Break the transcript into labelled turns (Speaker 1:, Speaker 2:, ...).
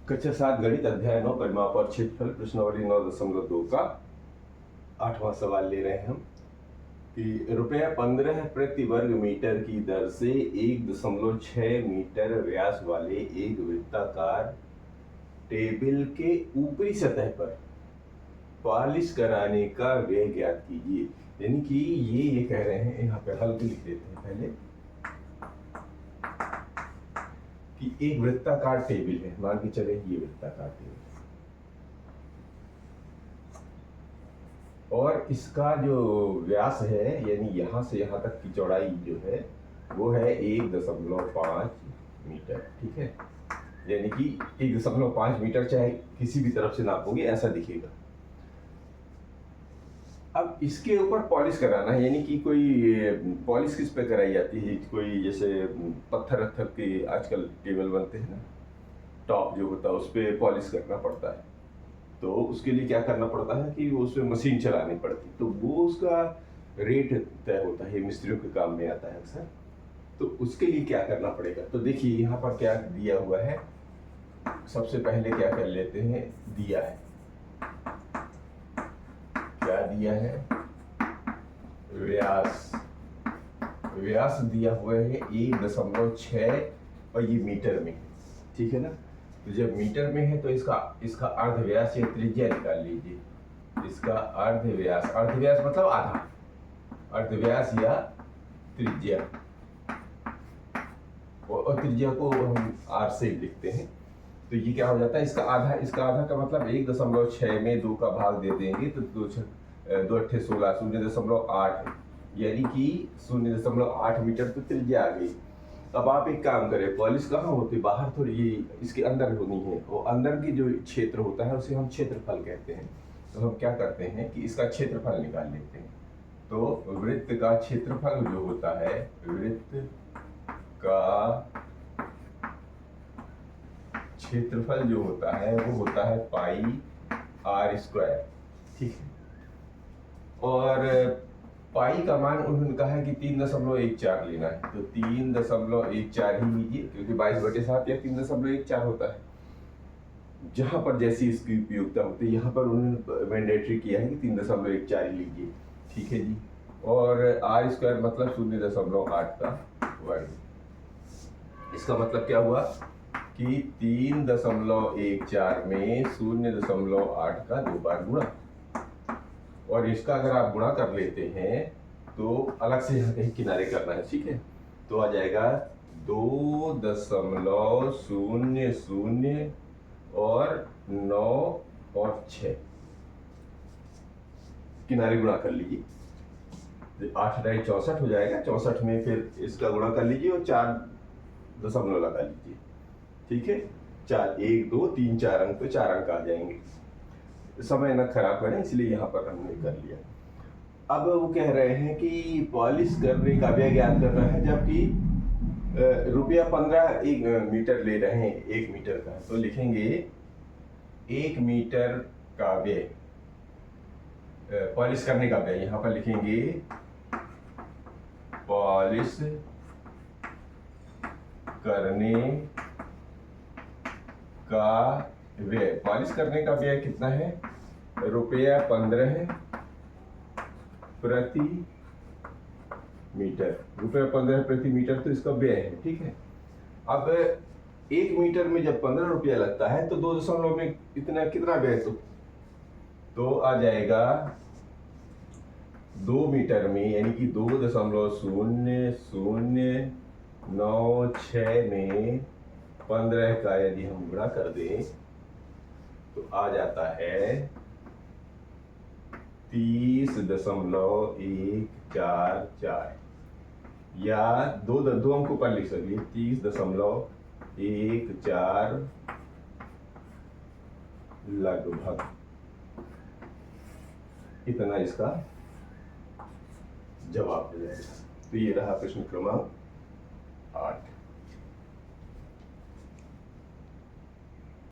Speaker 1: कक्षा 7 गणित अध्याय 9 परिमाप और क्षेत्रफल प्रश्नावली 9.2 का 8वां सवाल ले रहे हैं हम कि ₹15 प्रति वर्ग मीटर की दर से 1.6 मीटर व्यास वाले एक वृत्ताकार टेबल के ऊपरी सतह पर पॉलिश कराने का व्यय ज्ञात कीजिए। यानी कि ये कह रहे हैं, यहाँ पे हल लिख देते हैं पहले कि एक वृत्ताकार टेबल है, मान के चले ये वृत्ताकार टेबल और इसका जो व्यास है यानी यहां से यहां तक की चौड़ाई जो है वो है 1.5 मीटर। ठीक है, यानी कि 1.5 मीटर चाहे किसी भी तरफ से नापोगे ऐसा दिखेगा। अब इसके ऊपर पॉलिश कराना है, यानी कि कोई पॉलिश किस पे कराई जाती है, कोई जैसे पत्थर वत्थर के आजकल टेबल बनते हैं ना, टॉप जो होता है उस पर पॉलिश करना पड़ता है। तो उसके लिए क्या करना पड़ता है कि वो उसमें मशीन चलानी पड़ती, तो वो उसका रेट तय होता है, मिस्त्रियों के काम में आता है अक्सर। तो उसके लिए क्या करना पड़ेगा, तो देखिए यहाँ पर क्या दिया हुआ है। सबसे पहले क्या कर लेते हैं, दिया है, क्या दिया है, व्यास। व्यास दिया हुआ है 1.6 और ये मीटर में है। ठीक है ना, तो जब मीटर में है तो इसका अर्ध व्यास या त्रिज्या निकाल लीजिए। इसका अर्ध व्यास मतलब आधा, अर्ध व्यास या त्रिज्या, और त्रिज्या को हम r से लिखते हैं। तो ये क्या हो जाता है, इसका आधा का मतलब 1.6 में 2 का भाग दे देंगे तो 2 अट्ठे 16, 0.8, यानी कि 0.8 मीटर तो त्रिज्या आ गई। अब आप एक काम करें, पॉलिश कहाँ होती, बाहर थोड़ी, ये इसके अंदर होनी है, और अंदर की जो क्षेत्र होता है उसे हम क्षेत्रफल कहते हैं। तो हम क्या करते हैं कि इसका क्षेत्रफल निकाल लेते हैं। तो वृत्त का क्षेत्रफल जो होता है, वृत्त का क्षेत्रफल जो होता है वो होता है पाई r²। ठीक है, और पाई का मान उन्होंने कहा है कि 3.14 लेना है, तो 3.14 ही लीजिए, क्योंकि 22/7 या 3.14 होता है। जहां पर जैसी इसकी उपयोगिता होती है, यहाँ पर उन्होंने मैंडेटरी किया है कि 3.14 ही लीजिए। ठीक है जी, और r² मतलब 0.8 का वर्ग। इसका मतलब क्या हुआ कि 3.14 में 0.8 का 2 बार गुणा, और इसका अगर आप गुणा कर लेते हैं तो अलग से यहाँ कहीं किनारे करना है। ठीक है, तो आ जाएगा 2.00 और 9 और 6, किनारे गुणा कर लीजिए, 8 × 64 हो जाएगा। 64 में फिर इसका गुणा कर लीजिए और 4 दशमलव लगा लीजिए। ठीक है, 4 1 2 3 4 अंक पे 4 अंक आ जाएंगे। समय न खराब करें इसलिए यहाँ पर हमने कर लिया। अब वो कह रहे हैं कि पॉलिश करने का व्यय ज्ञात करना है, जबकि ₹15 एक मीटर ले रहे हैं, 1 मीटर का। तो लिखेंगे 1 मीटर का व्यय, पॉलिश करने का व्यय, यहाँ पर लिखेंगे पॉलिश करने का व्यय। पॉलिश करने का व्यय कितना है, ₹15 प्रति मीटर। ₹15 प्रति मीटर तो इसका व्यय है। ठीक है, अब 1 मीटर में जब ₹15 लगता है तो 2 दशमलव में कितना व्यय, तो आ जाएगा 2 मीटर में, यानी कि 2.0096 में 15 का यदि हम गुणा कर दें तो आ जाता है 30.144, या दो अंक ऊपर लिख सकते, 30.14 लगभग, इतना इसका जवाब हो जाएगा। तो ये रहा प्रश्न क्रमांक 8।